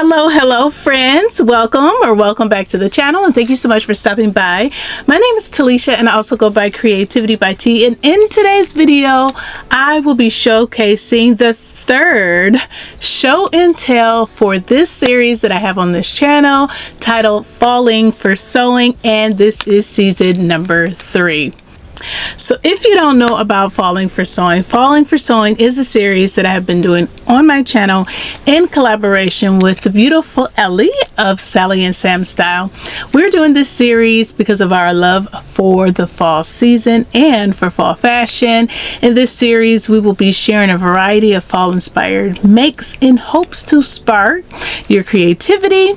Hello friends, welcome back to the channel, and thank you so much for stopping by. My name is Talisha and I also go by CreativiTeeByT, and in today's video I will be showcasing the third show and tell for this series that I have on this channel titled Falling for Sewing, and this is season number 3. So if you don't know about Falling for Sewing is a series that I have been doing on my channel in collaboration with the beautiful Ellie of Sally and Sam Style. We're doing this series because of our love for the fall season and for fall fashion. In this series, we will be sharing a variety of fall inspired makes in hopes to spark your creativity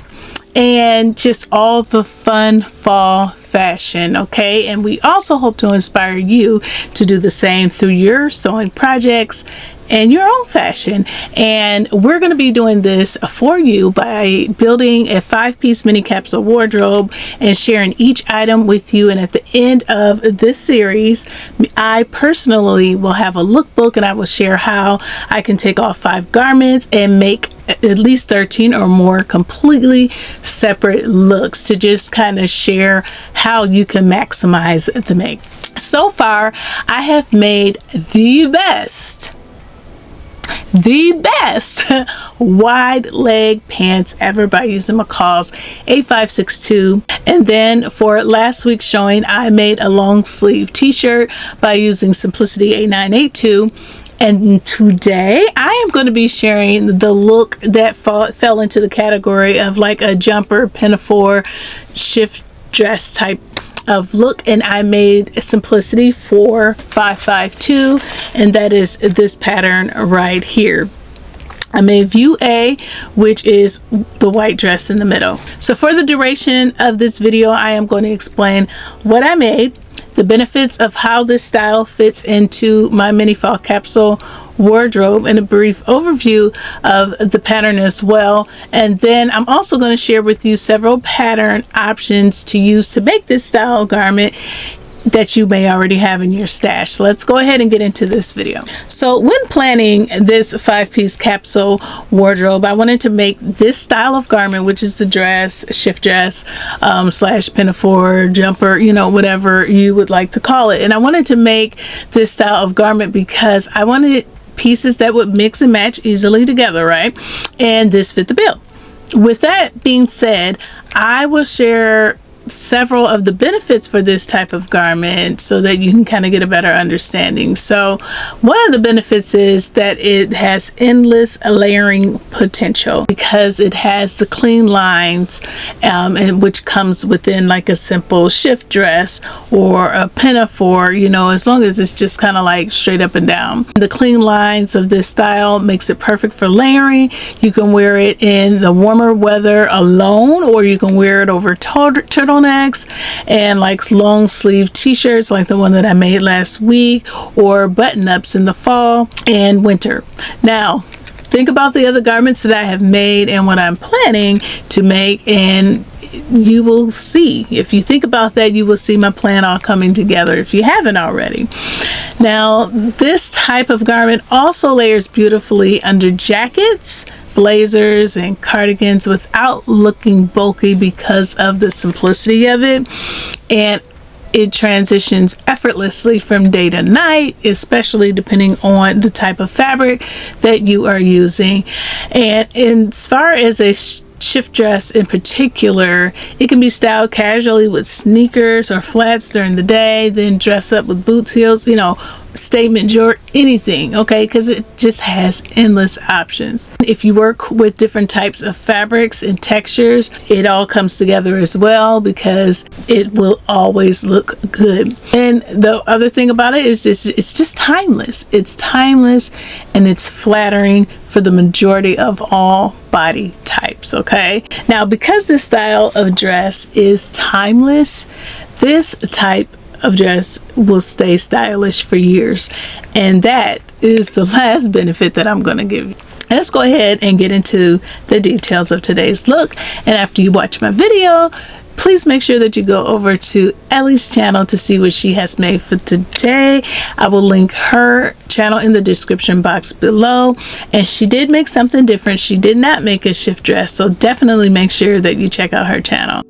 and just all the fun fall fashion, okay? And we also hope to inspire you to do the same through your sewing projects and your own fashion. And we're going to be doing this for you by building a 5-piece mini capsule wardrobe and sharing each item with you. And at the end of this series, I personally will have a lookbook, and I will share how I can take off 5 garments and make at least 13 or more completely separate looks to just kind of share how you can maximize the make. So far, I have made the best wide leg pants ever by using McCall's 8562, and then for last week's showing I made a long sleeve t-shirt by using Simplicity 8982. And today I am going to be sharing the look that fell into the category of like a jumper, pinafore, shift dress type of look, and I made Simplicity 4552, and that is this pattern right here. I made view A, which is the white dress in the middle. So for the duration of this video, I am going to explain what I made, the benefits of how this style fits into my mini fall capsule wardrobe, and a brief overview of the pattern as well. And then I'm also going to share with you several pattern options to use to make this style garment that you may already have in your stash. So let's go ahead and get into this video. So when planning this 5-piece capsule wardrobe, I wanted to make this style of garment, which is the dress, shift dress, slash pinafore, jumper, you know, whatever you would like to call it. And I wanted to make this style of garment because I wanted pieces that would mix and match easily together, right? And this fit the bill. With that being said, I will share several of the benefits for this type of garment so that you can kind of get a better understanding. So one of the benefits is that it has endless layering potential because it has the clean lines, and which comes within like a simple shift dress or a pinafore, you know, as long as it's just kind of like straight up and down. The clean lines of this style makes it perfect for layering. You can wear it in the warmer weather alone, or you can wear it over turtlenecks and like long sleeve t-shirts like the one that I made last week, or button-ups in the fall and winter. Now think about the other garments that I have made and what I'm planning to make, and you will see, if you think about that, you will see my plan all coming together if you haven't already. Now this type of garment also layers beautifully under jackets, blazers, and cardigans without looking bulky because of the simplicity of it, and it transitions effortlessly from day to night, especially depending on the type of fabric that you are using. And as far as a shift dress in particular, it can be styled casually with sneakers or flats during the day, then dress up with boots, heels, you know, statement jewelry, anything, okay? Because it just has endless options. If you work with different types of fabrics and textures, it all comes together as well because it will always look good. And the other thing about it is it's just timeless. It's timeless and it's flattering for the majority of all body types, okay? Now, because this style of dress is timeless, this type of dress will stay stylish for years, and that is the last benefit that I'm going to give you. Let's go ahead and get into the details of today's look, and after you watch my video, please make sure that you go over to Ellie's channel to see what she has made for today. I will link her channel in the description box below, and she did make something different. She did not make a shift dress, so definitely make sure that you check out her channel.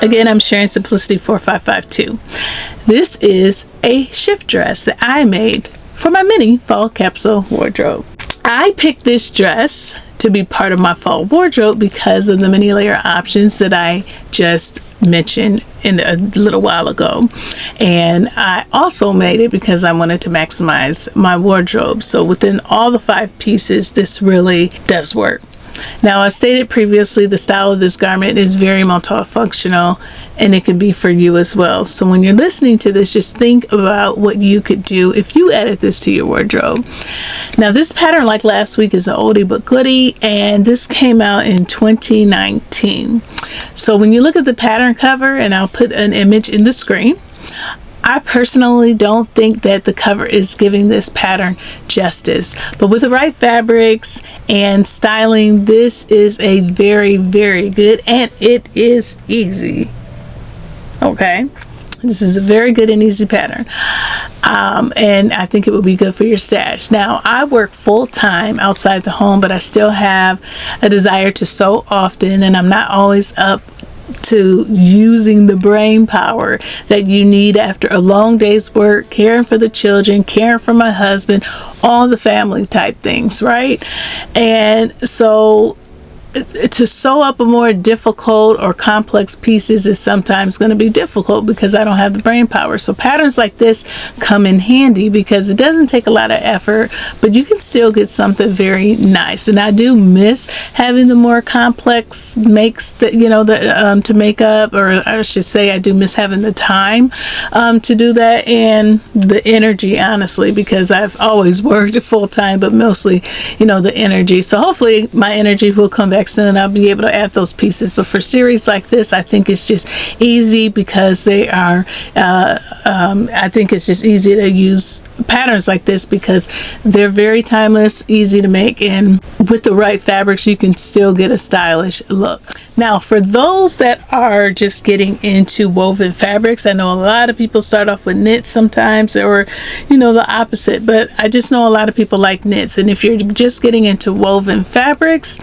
Again, I'm sharing Simplicity 4552. This is a shift dress that I made for my mini fall capsule wardrobe. I picked this dress to be part of my fall wardrobe because of the many layer options that I just mentioned a little while ago, and I also made it because I wanted to maximize my wardrobe. So within all the 5 pieces, this really does work. Now, as stated previously, the style of this garment is very multifunctional, and it can be for you as well. So when you're listening to this, just think about what you could do if you added this to your wardrobe. Now, this pattern, like last week, is an oldie but goodie, and this came out in 2019. So when you look at the pattern cover, and I'll put an image in the screen, I personally don't think that the cover is giving this pattern justice, but with the right fabrics and styling, this is a very, very good, and it is easy. Okay, this is a very good and easy pattern, and I think it would be good for your stash. Now, I work full-time outside the home, but I still have a desire to sew often, and I'm not always up to using the brain power that you need after a long day's work, caring for the children, caring for my husband, all the family type things, right? And so to sew up a more difficult or complex pieces is sometimes going to be difficult because I don't have the brain power. So patterns like this come in handy because it doesn't take a lot of effort, but you can still get something very nice. And I do miss having the more complex makes that, you know, to make up, or I should say I do miss having the time to do that, and the energy, honestly, because I've always worked full time, but mostly, you know, the energy. So hopefully my energy will come back soon. I'll be able to add those pieces, but for series like this, I think it's just easy because they are I think it's just easy to use patterns like this because they're very timeless, easy to make, and with the right fabrics you can still get a stylish look. Now, for those that are just getting into woven fabrics, I know a lot of people start off with knits sometimes, or you know, the opposite, but I just know a lot of people like knits. And if you're just getting into woven fabrics,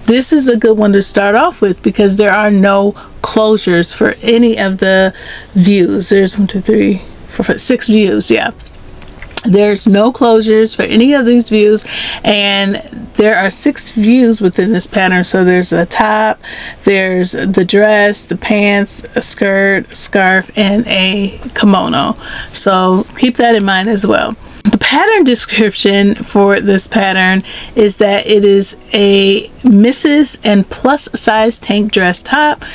this is a good one to start off with because there are no closures for any of the views. There's 1, 2, 3, 4, 5, 6 views. Yeah, there's no closures for any of these views, and there are 6 views within this pattern. So there's a top, there's the dress, the pants, a skirt, scarf, and a kimono. So keep that in mind as well. The pattern description for this pattern is that it is a misses and plus size tank dress top,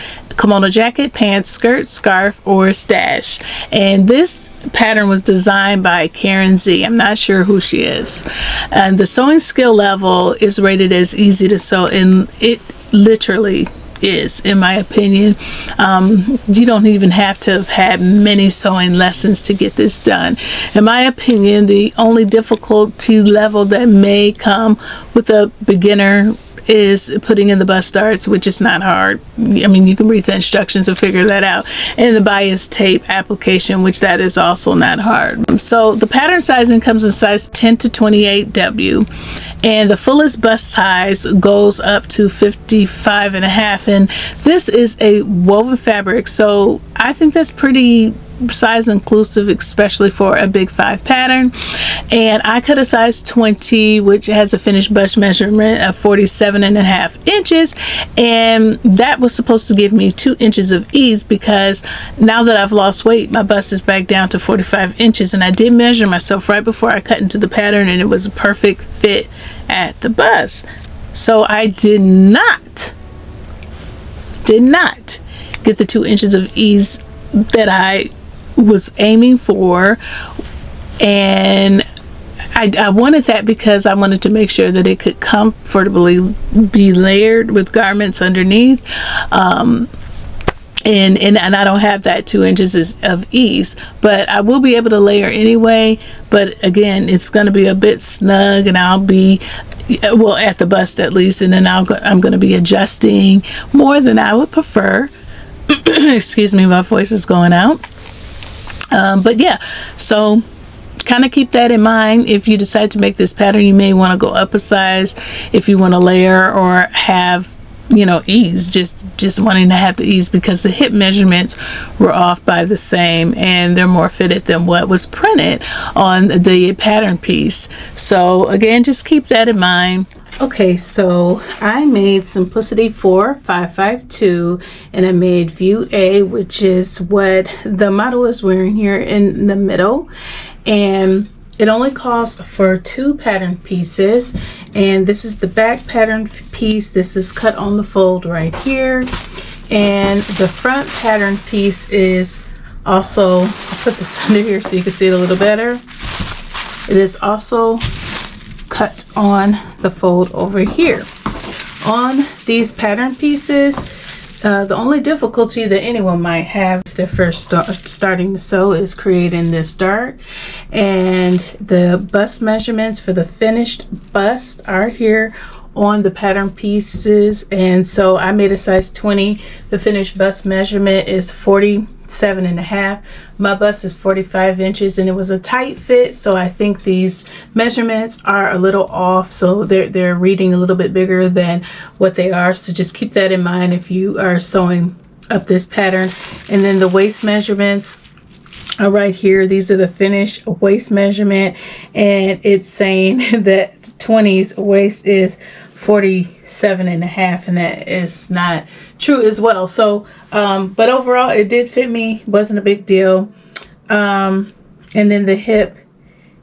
kimono jacket, pants, skirt, scarf, or stash. And this pattern was designed by Karen Z. I'm not sure who she is. And the sewing skill level is rated as easy to sew, and it literally is, in my opinion. You don't even have to have had many sewing lessons to get this done. In my opinion, the only difficulty level that may come with a beginner is putting in the bust starts, which is not hard. I mean, you can read the instructions and figure that out, and the bias tape application, which that is also not hard. So the pattern sizing comes in size 10 to 28W, and the fullest bust size goes up to 55.5, and this is a woven fabric, so I think that's pretty size inclusive, especially for a big 5 pattern. And I cut a size 20, which has a finished bust measurement of 47.5 inches, and that was supposed to give me 2 inches of ease because now that I've lost weight, my bust is back down to 45 inches, and I did measure myself right before I cut into the pattern, and it was a perfect fit at the bust. So I did not get the 2 inches of ease that I was aiming for, and I wanted that because I wanted to make sure that it could comfortably be layered with garments underneath, and I don't have that 2 inches of ease, but I will be able to layer anyway. But again, it's going to be a bit snug, and I'll be well, at the bust at least, and then I'm going to be adjusting more than I would prefer. Excuse me, my voice is going out. But yeah, so kind of keep that in mind. If you decide to make this pattern, you may want to go up a size if you want to layer or have, you know, ease, just wanting to have the ease, because the hip measurements were off by the same and they're more fitted than what was printed on the pattern piece. So again, just keep that in mind. Okay, so I made Simplicity 4552 and I made View A, which is what the model is wearing here in the middle, and it only calls for 2 pattern pieces, and this is the back pattern piece. This is cut on the fold right here, and the front pattern piece is also, I'll put this under here so you can see it a little better. It is also cut on the fold over here. On these pattern pieces, the only difficulty that anyone might have if they're first starting to sew is creating this dart, and the bust measurements for the finished bust are here on the pattern pieces, and so I made a size 20. The finished bust measurement is 47.5. My bust is 45 inches, and it was a tight fit, so I think these measurements are a little off, so they're reading a little bit bigger than what they are. So just keep that in mind if you are sewing up this pattern. And then the waist measurements are right here. These are the finished waist measurement, and it's saying that 20's waist is 47.5, and that is not true as well. So but overall it did fit me, wasn't a big deal. And then the hip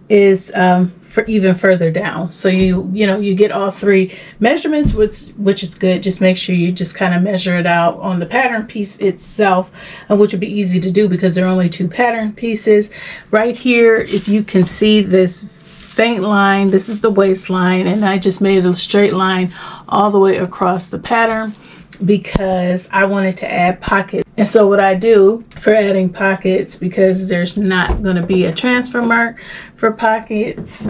is for even further down, so you get all 3 measurements, which is good. Just make sure you just kind of measure it out on the pattern piece itself, which would be easy to do because there are only 2 pattern pieces. Right here, if you can see this faint line, this is the waistline, and I just made a straight line all the way across the pattern because I wanted to add pockets. And so what I do for adding pockets, because there's not going to be a transfer mark for pockets,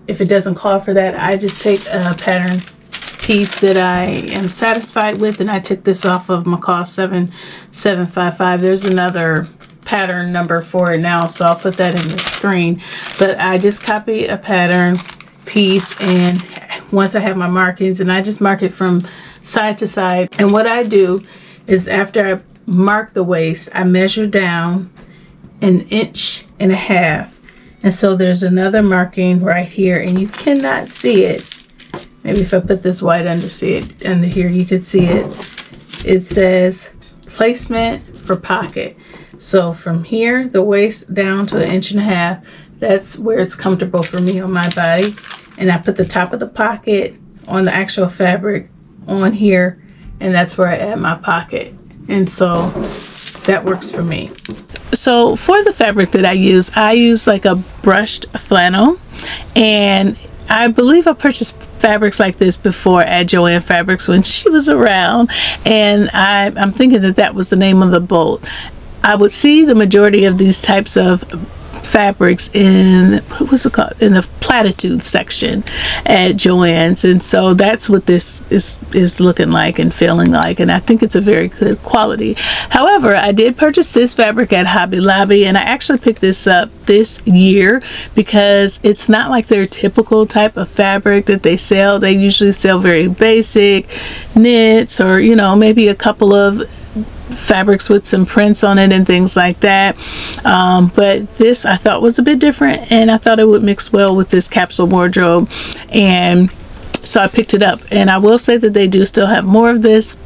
if it doesn't call for that, I just take a pattern piece that I am satisfied with, and I took this off of McCall 7755. There's another pattern number for it now, so I'll put that in the screen. But I just copy a pattern piece, and once I have my markings, and I just mark it from side to side. And what I do is after I mark the waist, I measure down 1.5 inches. And so there's another marking right here, and you cannot see it. Maybe if I put this white under here, you can see it. It says placement for pocket. So from here, the waist down to 1.5 inches, that's where it's comfortable for me on my body. And I put the top of the pocket on the actual fabric on here, and that's where I add my pocket. And so that works for me. So for the fabric that I use like a brushed flannel, and I believe I purchased fabrics like this before at Joann Fabrics when she was around, and I'm thinking that was the name of the bolt. I would see the majority of these types of fabrics in, what was it called, in the platitude section at Joann's, and so that's what this is looking like and feeling like, and I think it's a very good quality. However, I did purchase this fabric at Hobby Lobby, and I actually picked this up this year because it's not like their typical type of fabric that they sell. They usually sell very basic knits, or maybe a couple of fabrics with some prints on it and things like that, but this I thought was a bit different, and I thought it would mix well with this capsule wardrobe, and so I picked it up. And I will say that they do still have more of this.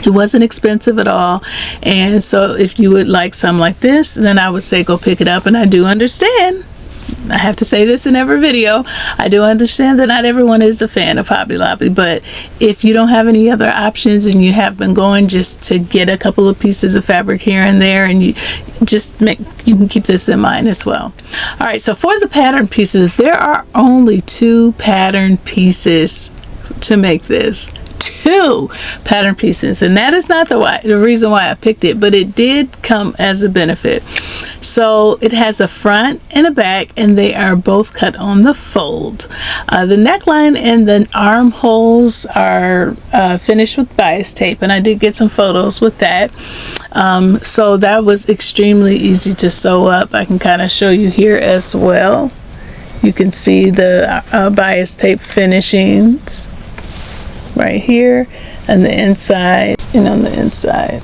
It wasn't expensive at all, and so if you would like some like this, then I would say go pick it up. And I do understand, I have to say this in every video, I do understand that not everyone is a fan of Hobby Lobby, but if you don't have any other options and you have been going just to get a couple of pieces of fabric here and there, and you can keep this in mind as well. All right, so for the pattern pieces, there are only 2 pattern pieces to make this. 2 pattern pieces, and that is not the reason why I picked it, but it did come as a benefit. So it has a front and a back, and they are both cut on the fold. The neckline and the armholes are finished with bias tape, and I did get some photos with that. So that was extremely easy to sew up. I can kind of show you here as well. You can see the bias tape finishings right here, and the inside, and on the inside.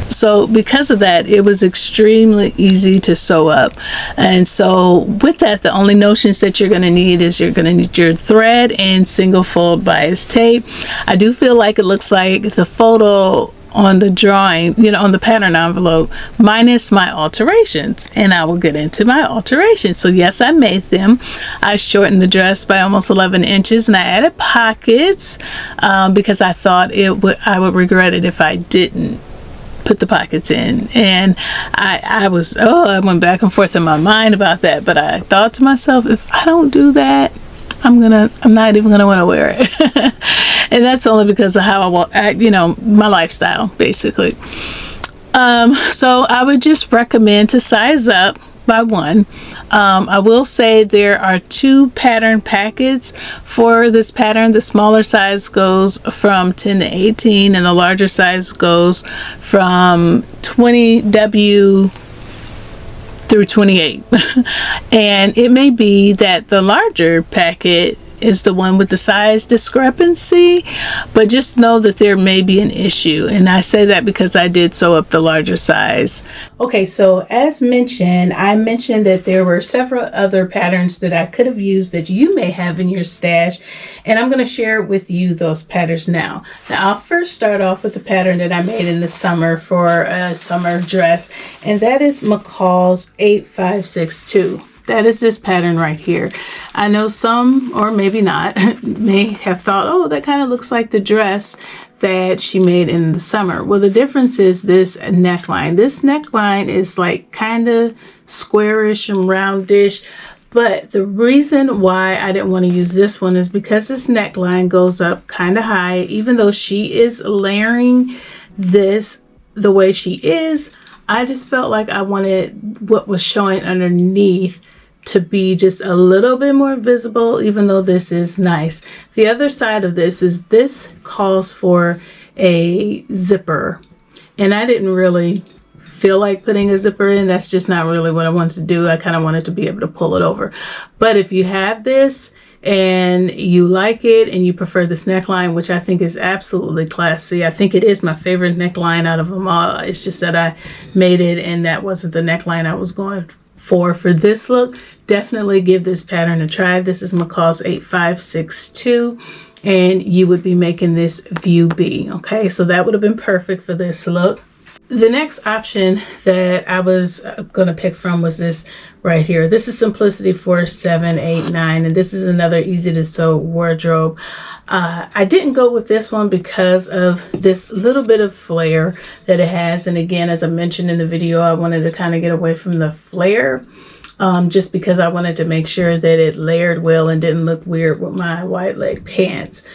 So because of that, it was extremely easy to sew up. And so with that, the only notions that you're going to need is you're going to need your thread and single fold bias tape. I do feel like it looks like the photo on the drawing, you know, on the pattern envelope, minus my alterations, and I will get into my alterations. So yes, I made them. I shortened the dress by almost 11 inches, and I added pockets because I thought I would regret it if I didn't put the pockets in. And I went back and forth in my mind about that, but I thought to myself, if I don't do that, I'm not even gonna want to wear it. And that's only because of how my lifestyle, basically. So I would just recommend to size up by 1. I will say there are 2 pattern packets for this pattern. The smaller size goes from 10 to 18, and the larger size goes from 20W through 28. And it may be that the larger packet is the one with the size discrepancy, but just know that there may be an issue, and I say that because I did sew up the larger size. Okay, so as mentioned, I mentioned that there were several other patterns that I could have used that you may have in your stash, and I'm going to share with you those patterns now. I'll first start off with the pattern that I made in the summer for a summer dress, and that is McCall's 8562. That is this pattern right here. I know some, or maybe not, may have thought, oh, that kind of looks like the dress that she made in the summer. Well, the difference is this neckline. This neckline is like kind of squarish and roundish, but the reason why I didn't want to use this one is because this neckline goes up kind of high. Even though she is layering this the way she is, I just felt like I wanted what was showing underneath to be just a little bit more visible, even though this is nice. The other side of this is this calls for a zipper, and I didn't really feel like putting a zipper in. That's just not really what I wanted to do. I kind of wanted to be able to pull it over. But if you have this and you like it and you prefer this neckline, which I think is absolutely classy, I think it is my favorite neckline out of them all. It's just that I made it and that wasn't the neckline I was going for this look. Definitely give this pattern a try. This is McCall's 8562, and you would be making this view B. Okay, so that would have been perfect for this look. The next option that I was going to pick from was this right here. This is Simplicity 4789, and this is another easy to sew wardrobe. I didn't go with this one because of this little bit of flare that it has. And again, as I mentioned in the video, I wanted to kind of get away from the flare just because I wanted to make sure that it layered well and didn't look weird with my wide leg pants.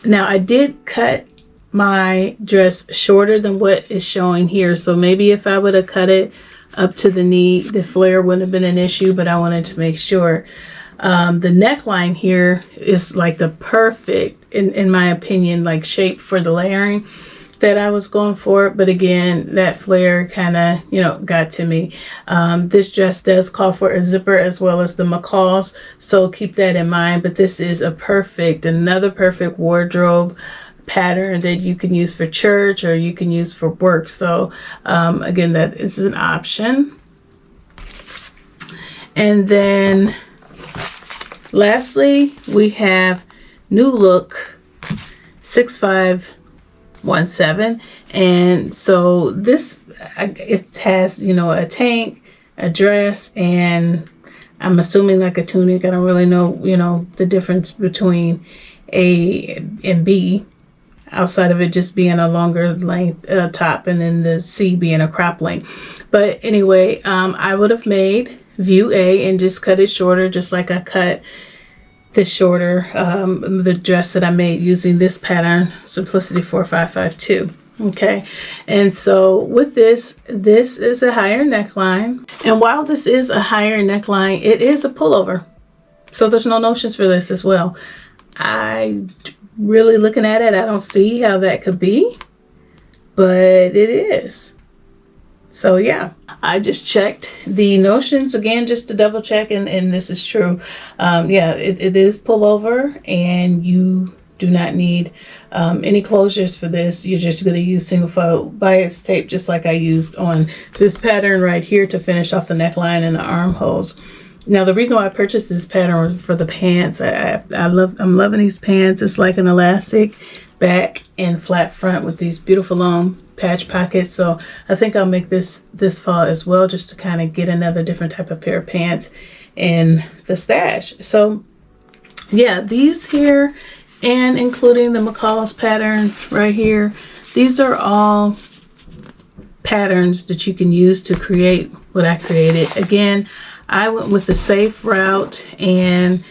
Now, I did cut my dress shorter than what is showing here, so maybe if I would have cut it up to the knee, the flare wouldn't have been an issue, but I wanted to make sure. The neckline here is like the perfect, in my opinion, like shape for the layering that I was going for. But again, that flare kind of, got to me. This dress does call for a zipper as well as the McCalls, so keep that in mind. But this is another perfect wardrobe pattern that you can use for church or you can use for work. So again, that is an option. And then lastly, we have New Look 6517, and so this it has a tank, a dress, and I'm assuming like a tunic. I don't really know the difference between A and B, outside of it just being a longer length top and then the C being a crop length. But anyway, I would have made view A and just cut it shorter, just like I cut this shorter, the dress that I made using this pattern, Simplicity 4552. Okay, and so with this is a higher neckline, and while this is a higher neckline, it is a pullover, so there's no notions for this as well. I really, looking at it, I don't see how that could be, but it is. So yeah, I just checked the notions again just to double check, and this is true. Yeah, it is pullover, and you do not need any closures for this. You're just going to use single fold bias tape, just like I used on this pattern right here to finish off the neckline and the armholes. Now, the reason why I purchased this pattern was for the pants. I'm loving these pants. It's like an elastic back and flat front with these beautiful long patch pockets. So I think I'll make this fall as well, just to kind of get another different type of pair of pants in the stash. So yeah, these here, and including the McCall's pattern right here, these are all patterns that you can use to create what I created. Again, I went with the safe route and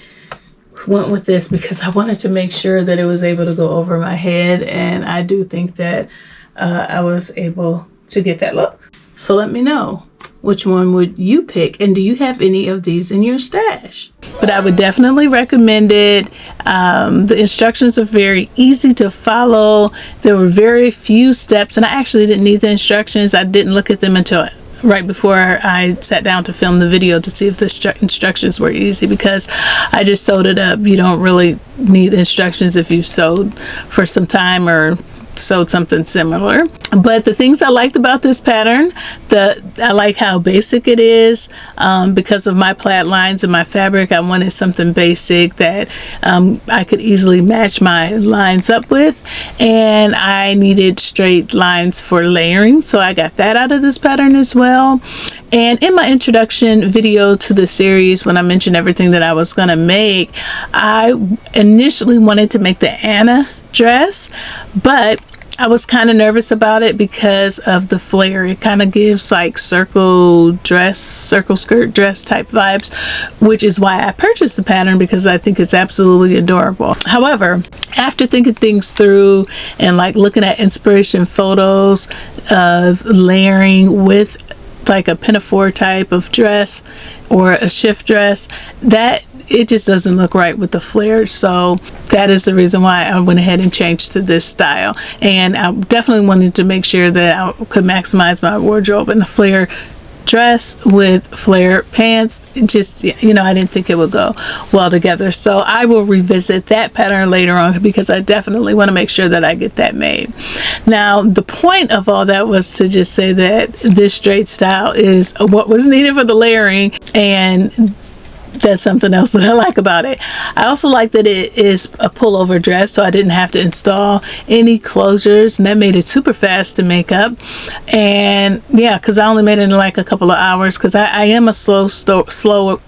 went with this because I wanted to make sure that it was able to go over my head, and I do think that I was able to get that look. So let me know, which one would you pick, and do you have any of these in your stash? But I would definitely recommend it. The instructions are very easy to follow. There were very few steps, and I actually didn't need the instructions. I didn't look at them until right before I sat down to film the video to see if the instructions were easy, because I just sewed it up. You don't really need instructions if you've sewed for some time or sewed something similar. But the things I liked about this pattern, I like how basic it is. Because of my plaid lines and my fabric, I wanted something basic that I could easily match my lines up with, and I needed straight lines for layering, so I got that out of this pattern as well. And in my introduction video to the series, when I mentioned everything that I was going to make, I initially wanted to make the Anna dress, but I was kind of nervous about it because of the flare. It kind of gives like circle skirt dress type vibes, which is why I purchased the pattern, because I think it's absolutely adorable. However, after thinking things through and like looking at inspiration photos of layering with like a pinafore type of dress or a shift dress, that it just doesn't look right with the flare. So that is the reason why I went ahead and changed to this style. And I definitely wanted to make sure that I could maximize my wardrobe, and the flare dress with flare pants, just, you know, I didn't think it would go well together. So I will revisit that pattern later on, because I definitely want to make sure that I get that made. Now, the point of all that was to just say that this straight style is what was needed for the layering, and that's something else that I like about it. I also like that it is a pullover dress, so I didn't have to install any closures, and that made it super fast to make up. And yeah, because I only made it in like a couple of hours, because I am a slow sewer.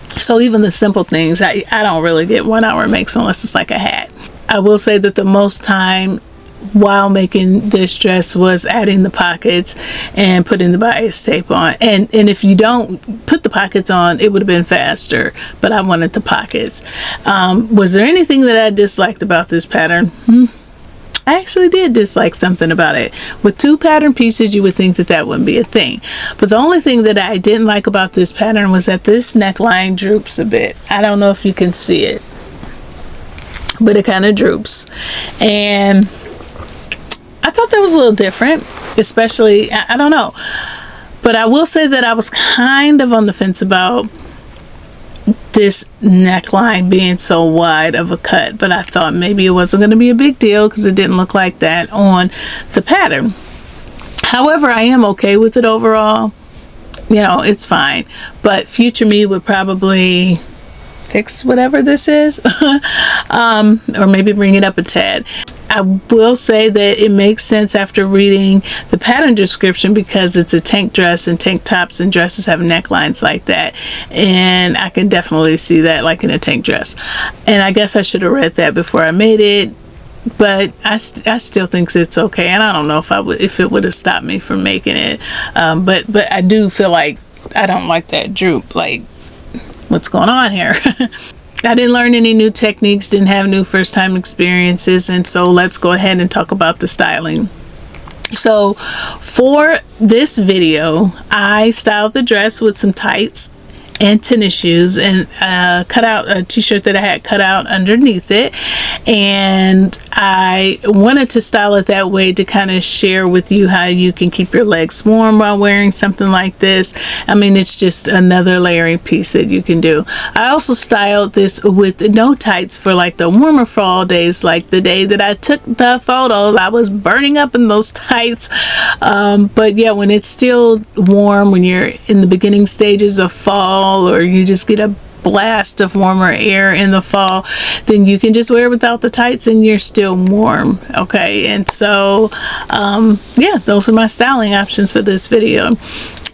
So even the simple things, I don't really get 1 hour makes unless it's like a hat. I will say that the most time while making this dress was adding the pockets and putting the bias tape on, and if you don't put the pockets on, it would have been faster, but I wanted the pockets. Was there anything that I disliked about this pattern? I actually did dislike something about it. With two pattern pieces, you would think that that wouldn't be a thing, but the only thing that I didn't like about this pattern was that this neckline droops a bit. I don't know if you can see it, but it kind of droops, and I thought that was a little different, especially, I don't know. But I will say that I was kind of on the fence about this neckline being so wide of a cut, but I thought maybe it wasn't going to be a big deal because it didn't look like that on the pattern. However, I am okay with it overall. You know, it's fine. But future me would probably fix whatever this is, or maybe bring it up a tad. I will say that it makes sense after reading the pattern description, because it's a tank dress, and tank tops and dresses have necklines like that, and I can definitely see that like in a tank dress. And I guess I should have read that before I made it, but I still think it's okay, and I don't know if it would have stopped me from making it, but I do feel like I don't like that droop. Like, what's going on here? I didn't learn any new techniques, didn't have new first time experiences, and so let's go ahead and talk about the styling. So for this video, I styled the dress with some tights and tennis shoes, and cut out a t-shirt that I had cut out underneath it, and I wanted to style it that way to kind of share with you how you can keep your legs warm while wearing something like this. I mean, it's just another layering piece that you can do. I also styled this with no tights for like the warmer fall days, like the day that I took the photos. I was burning up in those tights, but yeah, when it's still warm, when you're in the beginning stages of fall, or you just get a blast of warmer air in the fall, then you can just wear it without the tights and you're still warm. Okay, and so yeah, those are my styling options for this video.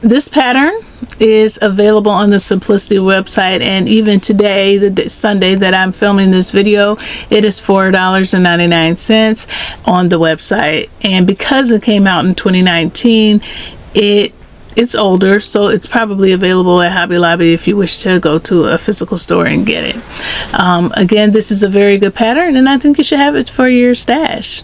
This pattern is available on the Simplicity website, and even today, the Sunday that I'm filming this video, it is $4.99 on the website. And because it came out in 2019, it's older, so it's probably available at Hobby Lobby if you wish to go to a physical store and get it. Again, this is a very good pattern, and I think you should have it for your stash.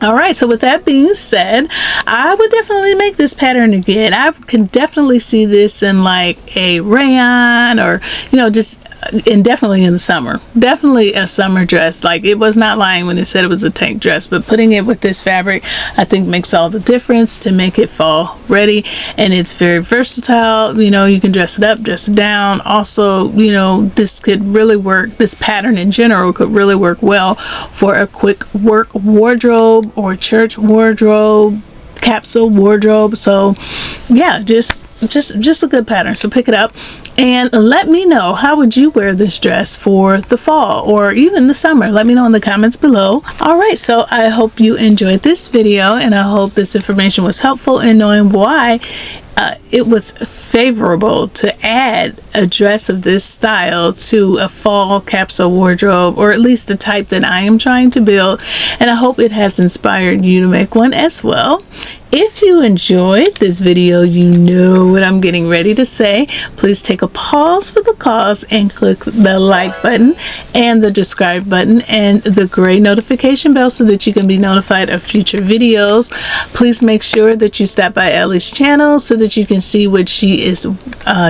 Alright, so with that being said, I would definitely make this pattern again. I can definitely see this in like a rayon, or you know, just definitely in the summer. Definitely a summer dress. Like, it was not lying when it said it was a tank dress, but putting it with this fabric I think makes all the difference to make it fall ready. And it's very versatile. You know, you can dress it up, dress it down. Also, you know, this could really work, this pattern in general could really work well for a quick work wardrobe or church wardrobe, capsule wardrobe. So yeah, just a good pattern. So pick it up and let me know, how would you wear this dress for the fall or even the summer? Let me know in the comments below. Alright, so I hope you enjoyed this video, and I hope this information was helpful in knowing why it was favorable to add a dress of this style to a fall capsule wardrobe, or at least the type that I am trying to build, and I hope it has inspired you to make one as well. If you enjoyed this video, you know what I'm getting ready to say. Please take a pause for the cause and click the like button and the subscribe button and the gray notification bell so that you can be notified of future videos. Please make sure that you stop by Ellie's channel so that you can see what she is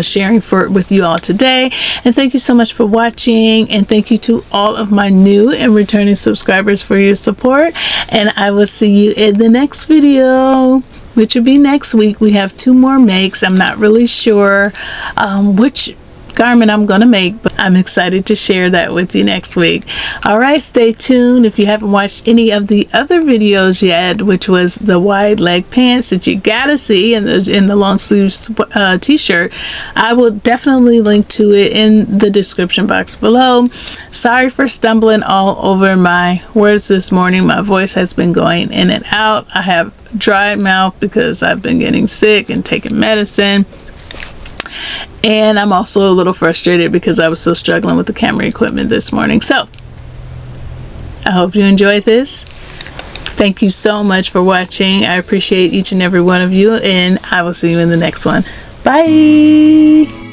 sharing with you all today. And thank you so much for watching, and thank you to all of my new and returning subscribers for your support, and I will see you in the next video, which will be next week. We have 2 more makes. I'm not really sure which garment I'm gonna make, but I'm excited to share that with you next week. Alright, stay tuned. If you haven't watched any of the other videos yet, which was the wide leg pants that you gotta see in the long sleeve t-shirt, I will definitely link to it in the description box below. Sorry for stumbling all over my words this morning. My voice has been going in and out. I have dry mouth because I've been getting sick and taking medicine. And I'm also a little frustrated because I was still struggling with the camera equipment this morning. So I hope you enjoyed this. Thank you so much for watching. I appreciate each and every one of you, and I will see you in the next one. Bye.